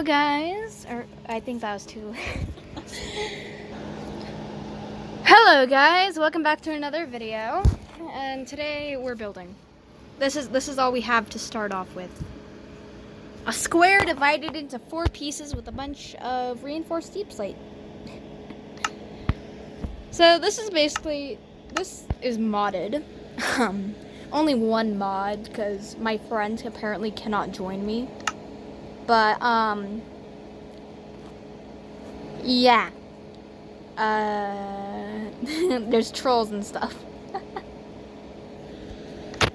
Hello guys, or I think that was two. Hello guys, welcome back to another video. And today we're building. This is all we have to start off with. A square divided into 4 pieces with a bunch of reinforced deep slate. So this is modded. Only one mod because my friend apparently cannot join me. But yeah. There's trolls and stuff.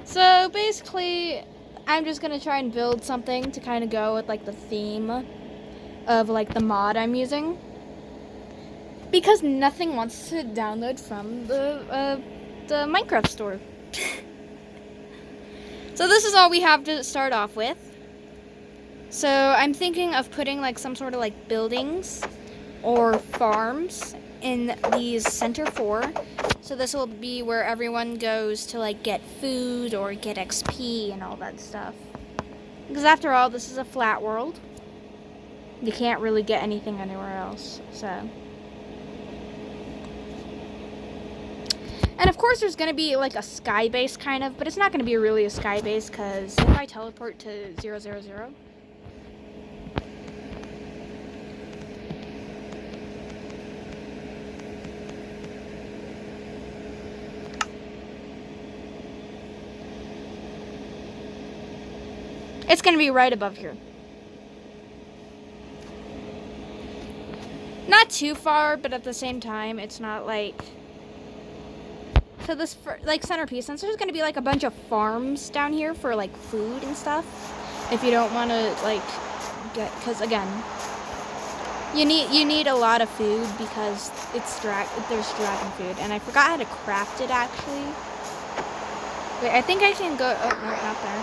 So basically, I'm just gonna try and build something to kind of go with like the theme of like the mod I'm using, because nothing wants to download from the Minecraft store. So this is all we have to start off with. So I'm thinking of putting like some sort of like buildings or farms in these center 4. So this will be where everyone goes to like get food or get XP and all that stuff. Because after all, this is a flat world. You can't really get anything anywhere else. So. And of course there's going to be like a sky base kind of, but it's not going to be really a sky base because if I teleport to 000, it's going to be right above here. Not too far, but at the same time, it's not like... So this, like, centerpiece, since there's going to be, like, a bunch of farms down here for, like, food and stuff. If you don't want to, like, get... Because, again, you need a lot of food because there's dragon food. And I forgot how to craft it, actually. Wait, I think I can go... Oh, no, not there.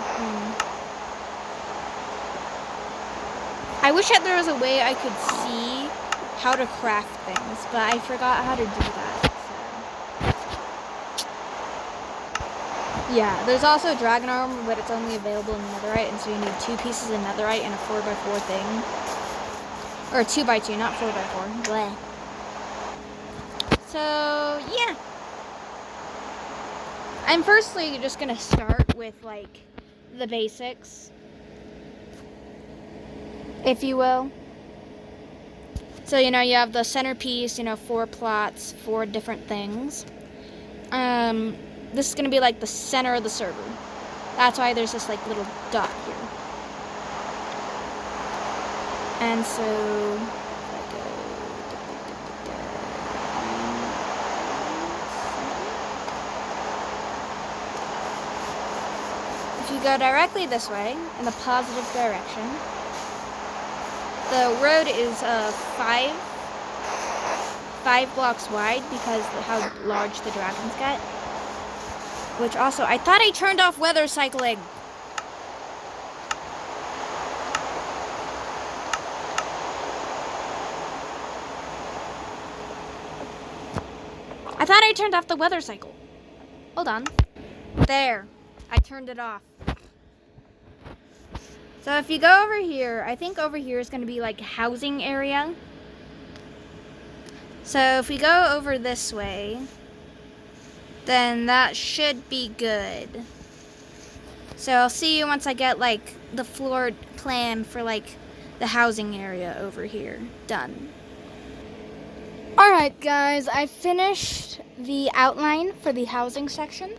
I wish that there was a way I could see how to craft things, but I forgot how to do that. So. Yeah, there's also dragon armor, but it's only available in netherite, and so you need 2 pieces of netherite and a 4x4 thing. Or a 2x2, not 4x4. Bleh. So, yeah. I'm firstly just gonna start with, like, the basics, if you will. So, you know, you have the centerpiece, you know, 4 plots, 4 different things. This is going to be like the center of the server. That's why there's this like little dot here. And so, if you go directly this way, in the positive direction, the road is 5 blocks wide because of how large the dragons get. Which also, I thought I turned off weather cycling. I thought I turned off the weather cycle. Hold on. There. I turned it off. So if you go over here, I think over here is going to be like a housing area. So if we go over this way, then that should be good. So I'll see you once I get like the floor plan for like the housing area over here done. Alright guys, I finished the outline for the housing section.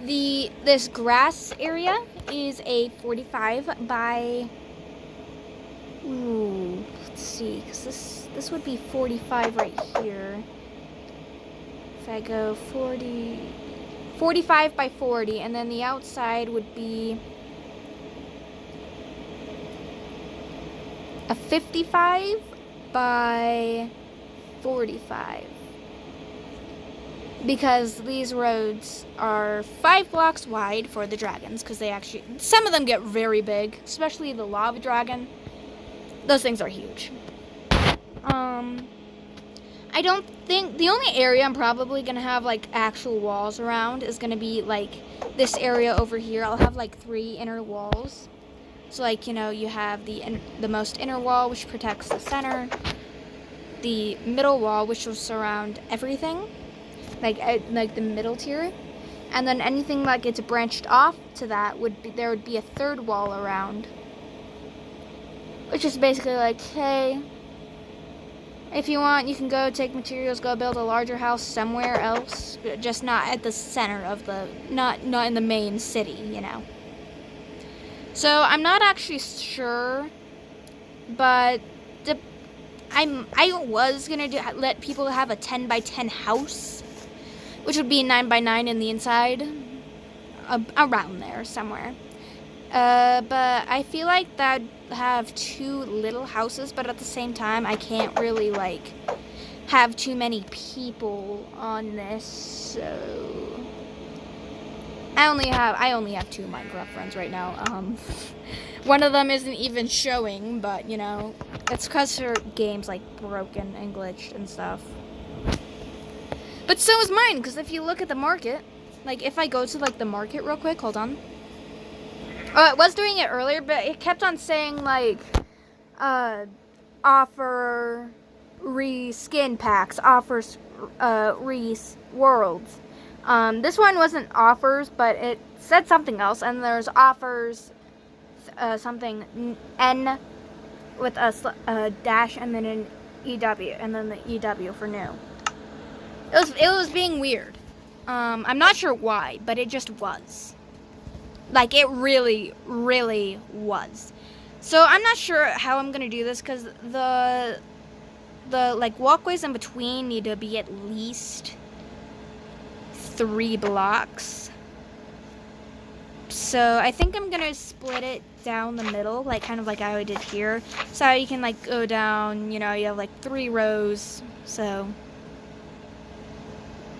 This grass area is a 45 by, let's see, because this would be 45 right here. If I go 45 by 40, and then the outside would be a 55 by 45. Because these roads are 5 blocks wide for the dragons, because they actually, some of them get very big, especially the lava dragon. Those things are huge. I don't think, the only area I'm probably going to have like actual walls around is going to be like this area over here. I'll have like 3 inner walls. So like, you know, you have the most inner wall, which protects the center, the middle wall, which will surround everything, like the middle tier, and then anything like it's branched off to that there would be a third wall around, which is basically like, hey, if you want, you can go take materials, go build a larger house somewhere else, just not at the center of not in the main city, you know. So I'm not actually sure, but I was gonna let people have a 10 by 10 house, which would be 9 by 9 in the inside, around there somewhere. But I feel like that'd have too little houses, but at the same time, I can't really like have too many people on this. So I only have 2 Minecraft friends right now. One of them isn't even showing, but you know, it's because her game's like broken and glitched and stuff. But so is mine, because if you look at the market, like if I go to like the market real quick, hold on. Oh, I was doing it earlier, but it kept on saying like, offer re-skin packs, offers re-worlds. This one wasn't offers, but it said something else, and there's offers, something N with a dash and then an EW, and then the EW for new. It was being weird. I'm not sure why, but it just was. Like, it really, really was. So I'm not sure how I'm gonna do this, because the like walkways in between need to be at least 3 blocks. So I think I'm gonna split it down the middle, like kind of like how I did here. So you can like go down, you know, you have like 3 rows. So,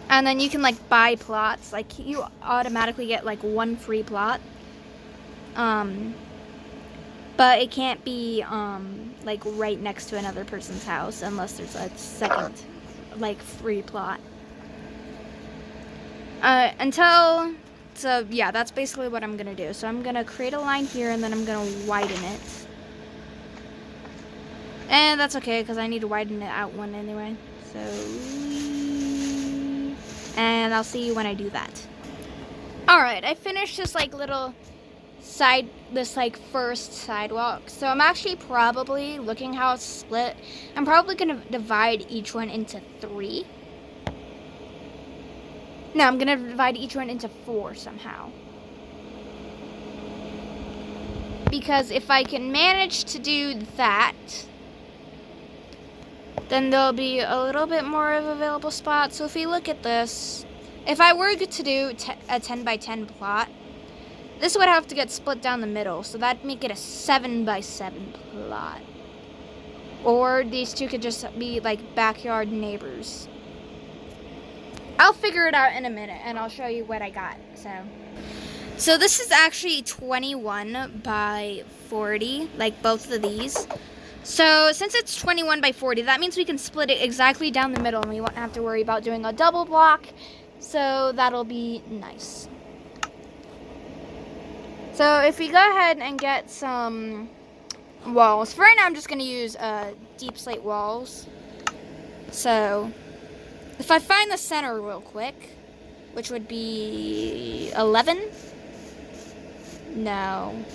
and then you can like buy plots, like you automatically get like 1 free plot. But it can't be like right next to another person's house unless there's a second like free plot. So yeah, that's basically what I'm gonna do. So I'm gonna create a line here, and then I'm gonna widen it. And that's okay, because I need to widen it out one anyway. So, and I'll see you when I do that. Alright, I finished this like little this like first sidewalk. So I'm actually probably, looking how it's split, I'm probably gonna divide each one into 3. No, I'm gonna divide each one into 4 somehow. Because if I can manage to do that, then there'll be a little bit more of available spots. So if we look at this, if I were to do a 10 by 10 plot, this would have to get split down the middle. So that'd make it a 7 by 7 plot. Or these 2 could just be like backyard neighbors. I'll figure it out in a minute, and I'll show you what I got. So this is actually 21 by 40, like both of these. So since it's 21 by 40, that means we can split it exactly down the middle, and we won't have to worry about doing a double block. So that'll be nice. So if we go ahead and get some walls, for right now I'm just going to use deep slate walls. So if I find the center real quick, which would be 11? No.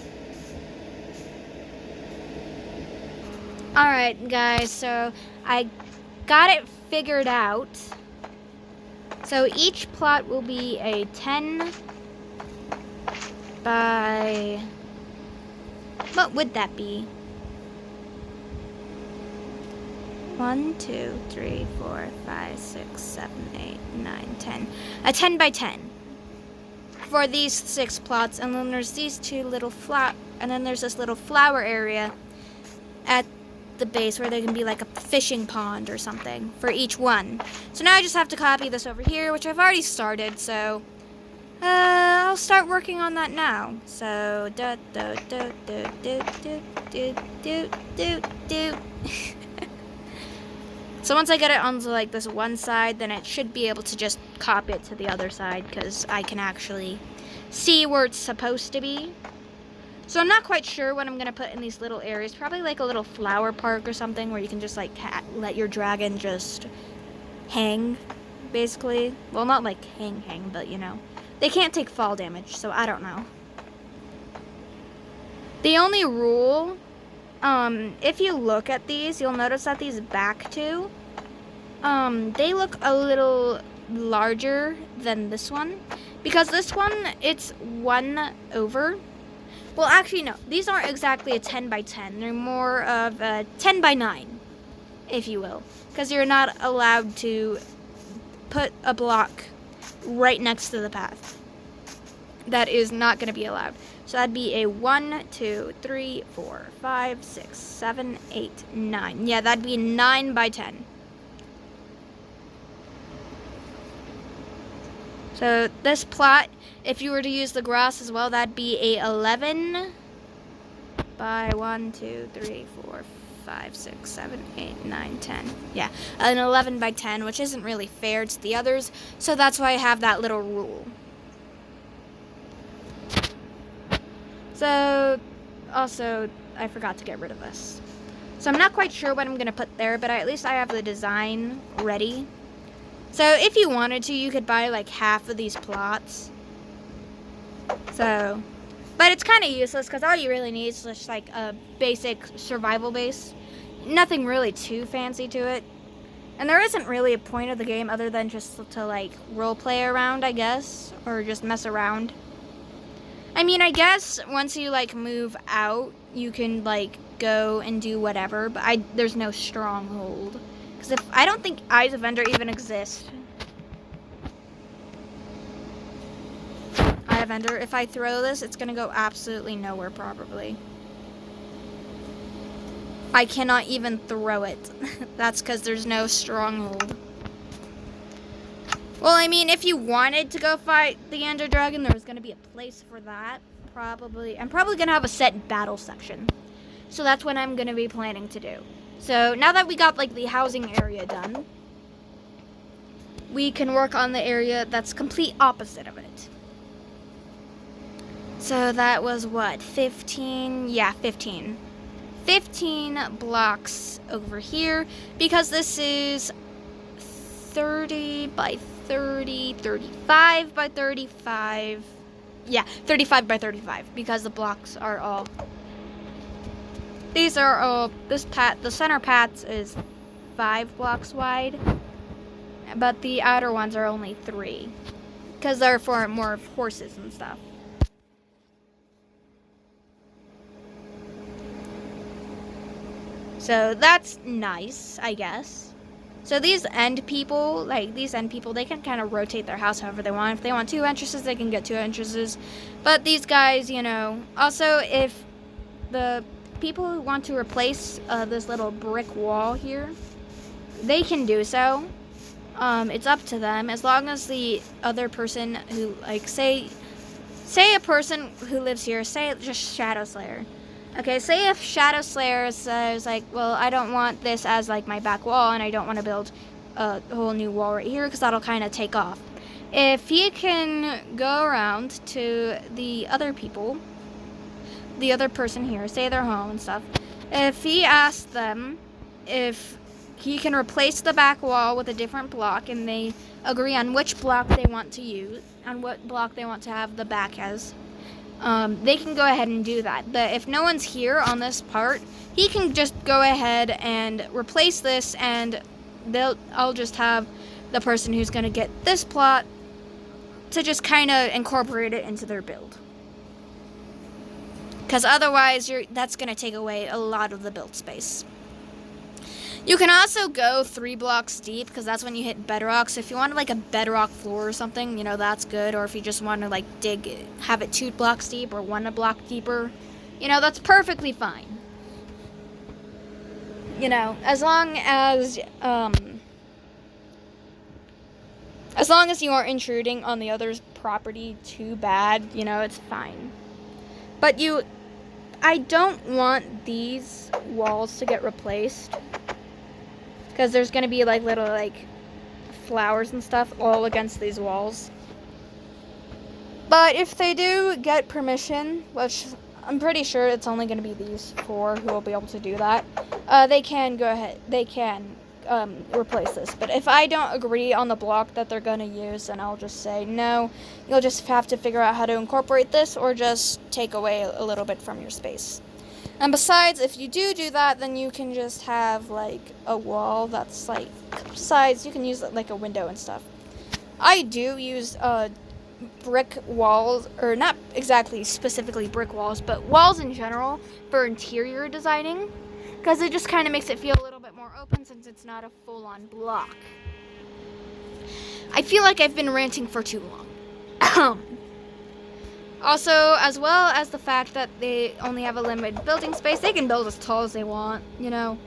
Alright, guys, so I got it figured out. So each plot will be a 10 by... What would that be? 1, 2, 3, 4, 5, 6, 7, 8, 9, 10. A 10 by 10 for these 6 plots, and then there's these 2 little and then there's this little flower area at the base where there can be like a fishing pond or something for each one. So now I just have to copy this over here, which I've already started. So I'll start working on that now. So So once I get it onto like this one side, then it should be able to just copy it to the other side, because I can actually see where it's supposed to be. So I'm not quite sure what I'm going to put in these little areas. Probably like a little flower park or something where you can just like let your dragon just hang, basically. Well, not like hang, but you know. They can't take fall damage, so I don't know. The only rule, if you look at these, you'll notice that these back two, they look a little larger than this one. Because this one, it's 1 over. Well, actually, no. These aren't exactly a 10 by 10. They're more of a 10 by 9, if you will. Because you're not allowed to put a block right next to the path. That is not going to be allowed. So that'd be a 1, 2, 3, 4, 5, 6, 7, 8, 9. Yeah, that'd be 9 by 10. So this plot, if you were to use the grass as well, that'd be a 11 by 1, 2, 3, 4, 5, 6, 7, 8, 9, 10. Yeah, an 11 by 10, which isn't really fair to the others. So that's why I have that little rule. So, also, I forgot to get rid of this. So I'm not quite sure what I'm going to put there, but at least I have the design ready. So if you wanted to, you could buy like half of these plots. So, but it's kind of useless because all you really need is just like a basic survival base. Nothing really too fancy to it. And there isn't really a point of the game other than just to like role play around, I guess, or just mess around. I mean, I guess once you like move out, you can like go and do whatever, but there's no stronghold. Because I don't think Eyes of Ender even exist. Eye of Ender, if I throw this, it's gonna go absolutely nowhere probably. I cannot even throw it. That's because there's no stronghold. Well, I mean, if you wanted to go fight the Ender Dragon, there was going to be a place for that, probably. I'm probably going to have a set battle section. So that's what I'm going to be planning to do. So now that we got, like, the housing area done, we can work on the area that's complete opposite of it. So that was, what, 15? Yeah, 15. 15 blocks over here, because this is 30 by 30, 35 by 35. Yeah, 35 by 35 because the blocks are all. These are all. The center path is 5 blocks wide, but the outer ones are only 3 because they're for more of horses and stuff. So that's nice, I guess. So these end people, they can kind of rotate their house however they want. If they want 2 entrances, they can get 2 entrances. But these guys, you know, also if the people who want to replace this little brick wall here, they can do so. It's up to them, as long as the other person who, like, say a person who lives here, say just Shadow Slayer. Okay, say if Shadow Slayer says, like, well, I don't want this as, like, my back wall, and I don't want to build a whole new wall right here, because that'll kind of take off. If he can go around to the other people, the other person here, say their home and stuff, if he asks them if he can replace the back wall with a different block, and they agree on which block they want to use, and what block they want to have the back as, they can go ahead and do that. But if no one's here on this part, he can just go ahead and replace this, and I'll just have the person who's going to get this plot to just kind of incorporate it into their build. Because otherwise, that's going to take away a lot of the build space. You can also go 3 blocks deep, because that's when you hit bedrock. So if you want like a bedrock floor or something, you know, that's good. Or if you just want to like have it 2 blocks deep or 1 block deeper, you know, that's perfectly fine. You know, as long as you aren't intruding on the other's property too bad, you know, it's fine. But I don't want these walls to get replaced, because there's going to be like little like flowers and stuff all against these walls. But if they do get permission, which I'm pretty sure it's only going to be these 4 who will be able to do that. They can go ahead. They can replace this. But if I don't agree on the block that they're going to use, then I'll just say no. You'll just have to figure out how to incorporate this or just take away a little bit from your space. And besides, if you do that, then you can just have like a wall that's like size. You can use it like a window and stuff. I do use brick walls, or not exactly specifically brick walls, but walls in general for interior designing, because it just kind of makes it feel a little bit more open since it's not a full-on block. I feel like I've been ranting for too long. Also, as well as the fact that they only have a limited building space, they can build as tall as they want, you know.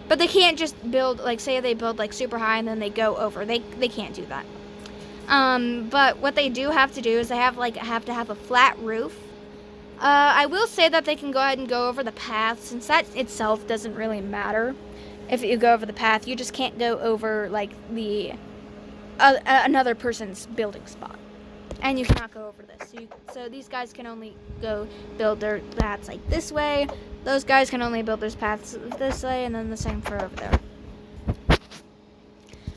But they can't just build, like, say they build, like, super high and then they go over. They can't do that. But what they do have to do is they have to have a flat roof. I will say that they can go ahead and go over the path, since that itself doesn't really matter. If you go over the path, you just can't go over, like, the another person's building spot. And you cannot go over this. So these guys can only go build their paths like this way. Those guys can only build their paths this way, and then the same for over there.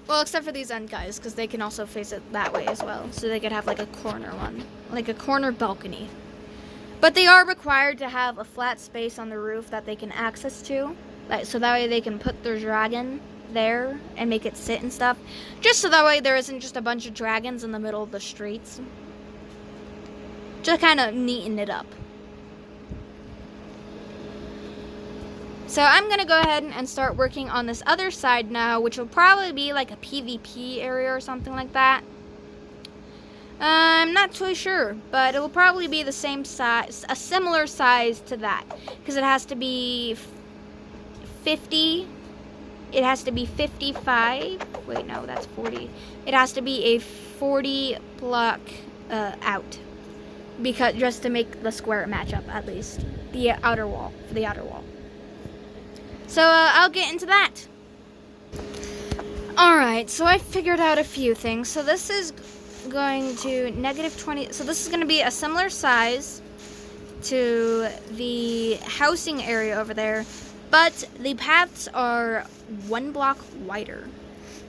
Well, except for these end guys, because they can also face it that way as well. So they could have like a corner one, like a corner balcony. But they are required to have a flat space on the roof that they can access to. So that way they can put their dragon there and make it sit and stuff, just so that way there isn't just a bunch of dragons in the middle of the streets. Just kind of neaten it up. So I'm gonna go ahead and start working on this other side now, which will probably be like a PvP area or something like that. I'm not totally sure, but it will probably be the same size, a similar size to that, because it has to be 50. It has to be 55. Wait, no, that's 40. It has to be a 40 block out, because just to make the square match up, at least the outer wall, for the outer wall. So I'll get into that. All right, so I figured out a few things. So this is going to -20. So this is going to be a similar size to the housing area over there. But the paths are 1 block wider.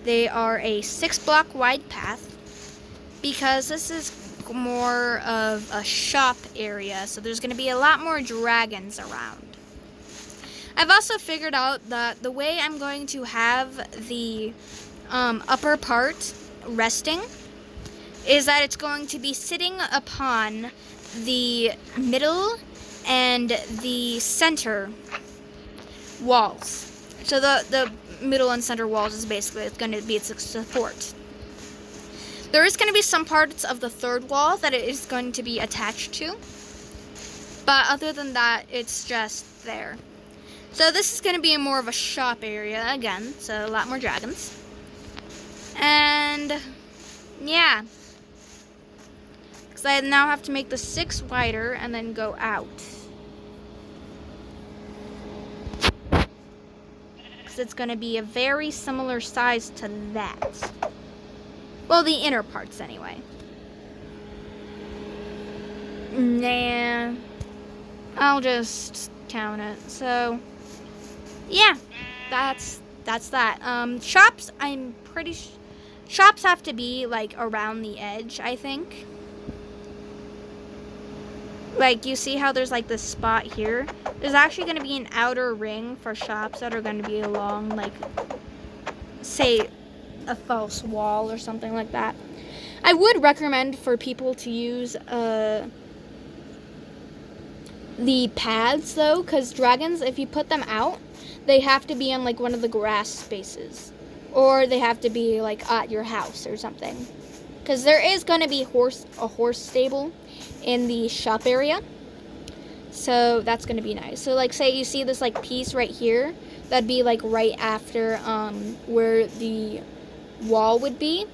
They are a 6 block wide path, because this is more of a shop area, so there's going to be a lot more dragons around. I've also figured out that the way I'm going to have the upper part resting is that it's going to be sitting upon the middle and the center walls. So the middle and center walls is basically going to be its support. There is going to be some parts of the third wall that it is going to be attached to, but other than that, it's just there. So this is going to be more of a shop area again, so a lot more dragons. And yeah, because I now have to make the 6 wider and then go out. It's going to be a very similar size to that. Well, the inner parts anyway. Nah, I'll just count it. So yeah, that's that. Shops, I'm pretty shops have to be like around the edge, I think. Like, you see how there's like this spot here? There's actually going to be an outer ring for shops that are going to be along, like, say, a false wall or something like that. I would recommend for people to use the paths, though, because dragons, if you put them out, they have to be in, like, one of the grass spaces. Or they have to be, like, at your house or something. Because there is going to be a horse stable in the shop area. So that's going to be nice. So, like, say you see this, like, piece right here. That'd be, like, right after where the wall would be.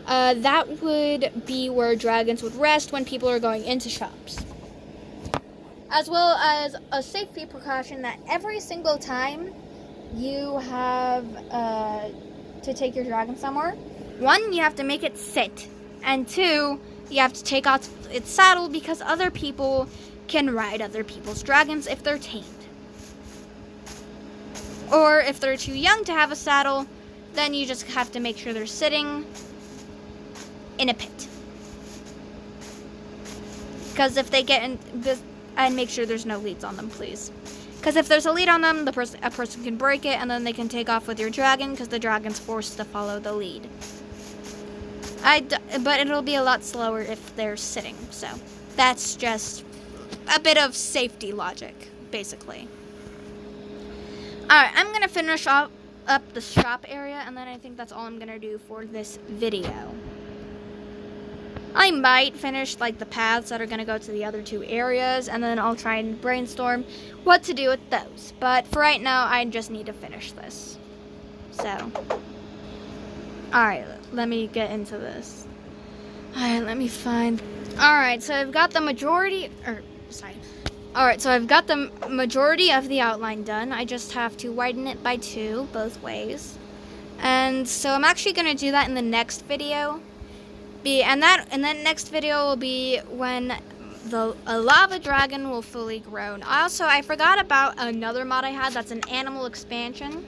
That would be where dragons would rest when people are going into shops. As well as a safety precaution that every single time you have to take your dragon somewhere, 1, you have to make it sit, and 2, you have to take out its saddle, because other people can ride other people's dragons if they're tamed. Or if they're too young to have a saddle, then you just have to make sure they're sitting in a pit. Because if they get in this, and make sure there's no leads on them, please. Because if there's a lead on them, a person can break it, and then they can take off with your dragon, because the dragon's forced to follow the lead. But it'll be a lot slower if they're sitting, so that's just a bit of safety logic, basically. Alright, I'm going to finish up the shop area, and then I think that's all I'm going to do for this video. I might finish like the paths that are going to go to the other 2 areas, and then I'll try and brainstorm what to do with those. But for right now, I just need to finish this. So, alright, let me get into this. Alright, let me find... Alright, so I've got the majority... Alright, so I've got the majority of the outline done. I just have to widen it by 2 both ways. And so I'm actually going to do that in the next video. And that next video will be when a lava dragon will fully grown. Also, I forgot about another mod I had that's an animal expansion.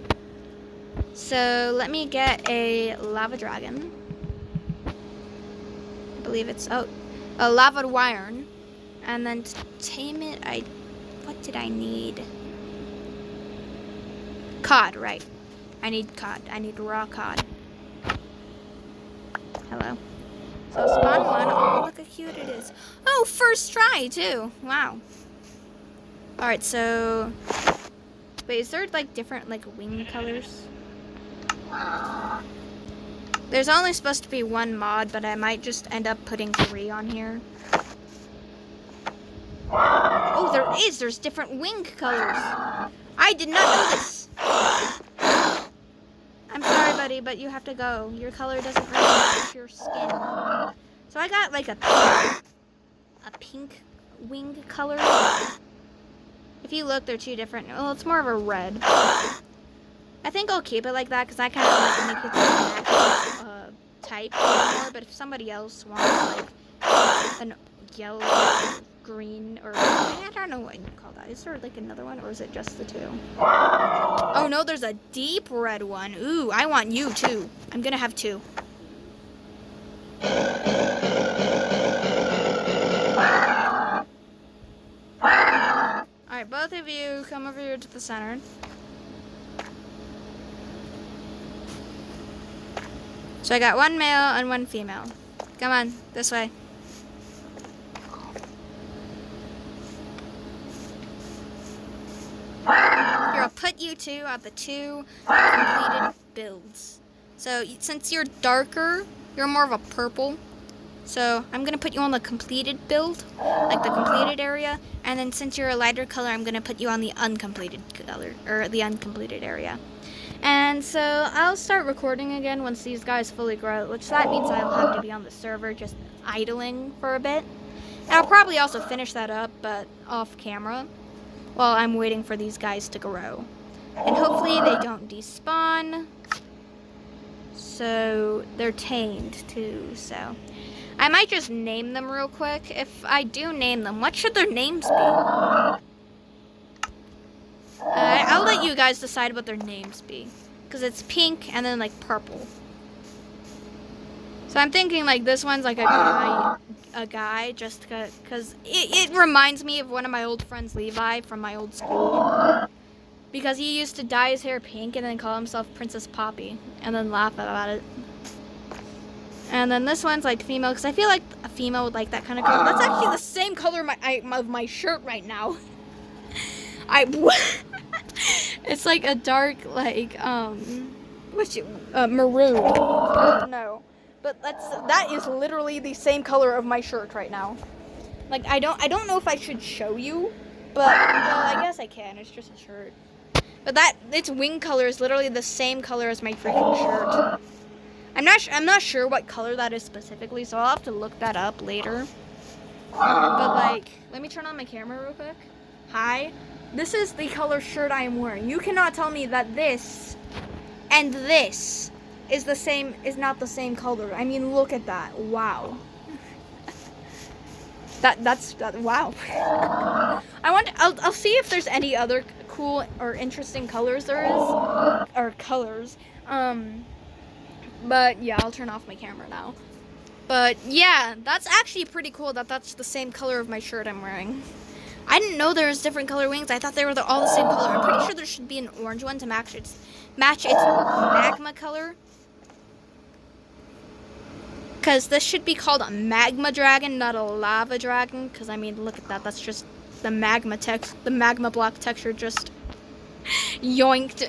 So let me get a lava dragon. I believe it's a lava wyvern. And then to tame it, what did I need? Cod, right. I need cod. I need raw cod. Hello. So spawn one. Oh, look how cute it is. Oh, first try, too. Wow. Alright, so... Wait, is there, like, different, like, wing colors? There's only supposed to be 1 mod, but I might just end up putting 3 on here. Oh, there is. There's different wing colors. I did not know this. I'm sorry, buddy, but you have to go. Your color doesn't really match your skin. So I got like a pink wing color. If you look, they're 2 different. Well, it's more of a red. I think I'll keep it like that because I kind of like to make it match type more. But if somebody else wants like an yellow, green, or I don't know what you call that. Is there like another one, or is it just the 2? Oh no, there's a deep red one. Ooh, I want you too. I'm gonna have 2. Alright, both of you come over here to the center. So I got 1 male and 1 female. Come on, this way. Here, I'll put you 2 at the 2 completed builds. So since you're darker, you're more of a purple. So I'm going to put you on the completed build, like the completed area. And then since you're a lighter color, I'm going to put you on the uncompleted color, or the uncompleted area. And so I'll start recording again once these guys fully grow, which that means I'll have to be on the server just idling for a bit. And I'll probably also finish that up, but off camera, while I'm waiting for these guys to grow. And hopefully they don't despawn. So they're tamed too, so. I might just name them real quick. If I do name them, what should their names be? I'll let you guys decide what their names be. Because it's pink and then like purple. So I'm thinking like this one's like a guy just because it reminds me of one of my old friends, Levi, from my old school. Because he used to dye his hair pink and then call himself Princess Poppy. And then laugh about it. And then this one's like female, because I feel like a female would like that kind of color. That's actually the same color of my shirt right now. It's like a dark, like, maroon. No. But that is literally the same color of my shirt right now. Like, I don't know if I should show you, but, well, I guess I can. It's just a shirt. But its wing color is literally the same color as my freaking shirt. I'm not sure what color that is specifically, so I'll have to look that up later. But like, let me turn on my camera real quick. Hi, this is the color shirt I am wearing. You cannot tell me that this and this is not the same color. I mean, look at that. Wow. Wow. I'll see if there's any other cool or interesting colors there is, or colors. But yeah, I'll turn off my camera now. But yeah, that's actually pretty cool that that's the same color of my shirt I'm wearing. I didn't know there was different color wings. I thought they were all the same color. I'm pretty sure there should be an orange one to match its magma color. Because this should be called a magma dragon, not a lava dragon. Because I mean, look at that. That's just the magma block texture just yoinked.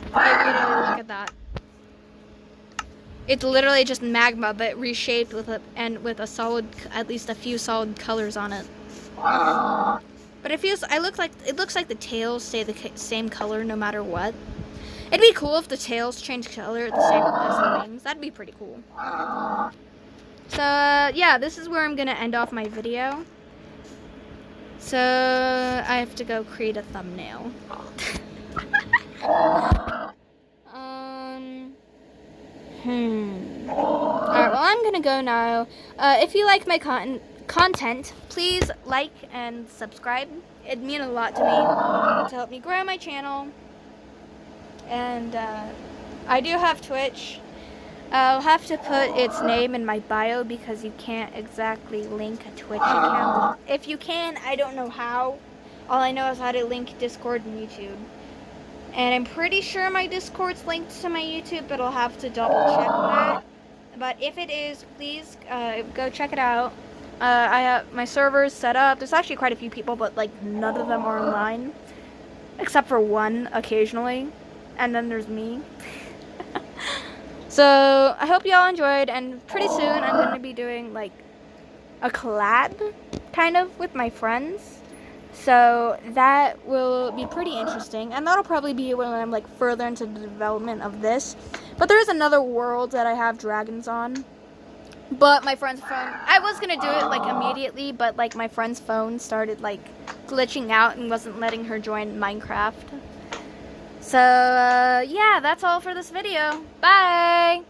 Look at that. It's literally just magma, but reshaped with a solid, at least a few solid colors on it. But it looks like the tails stay the same color no matter what. It'd be cool if the tails changed color the same as the wings. That'd be pretty cool. So yeah, this is where I'm gonna end off my video. So I have to go create a thumbnail. Alright, well, I'm gonna go now. If you like my content, please like and subscribe. It'd mean a lot to me to help me grow my channel. And I do have Twitch. I'll have to put its name in my bio because you can't exactly link a Twitch account. If you can, I don't know how. All I know is how to link Discord and YouTube. And I'm pretty sure my Discord's linked to my YouTube, but I'll have to double check that. But if it is, please go check it out. I have my servers set up. There's actually quite a few people, but like none of them are online. Except for one occasionally. And then there's me. So I hope y'all enjoyed, and pretty soon I'm going to be doing like a collab kind of with my friends. So that will be pretty interesting, and that'll probably be when I'm like further into the development of this. But there is another world that I have dragons on. But my friend's phone, I was going to do it like immediately, but like my friend's phone started like glitching out and wasn't letting her join Minecraft. So, yeah, that's all for this video. Bye!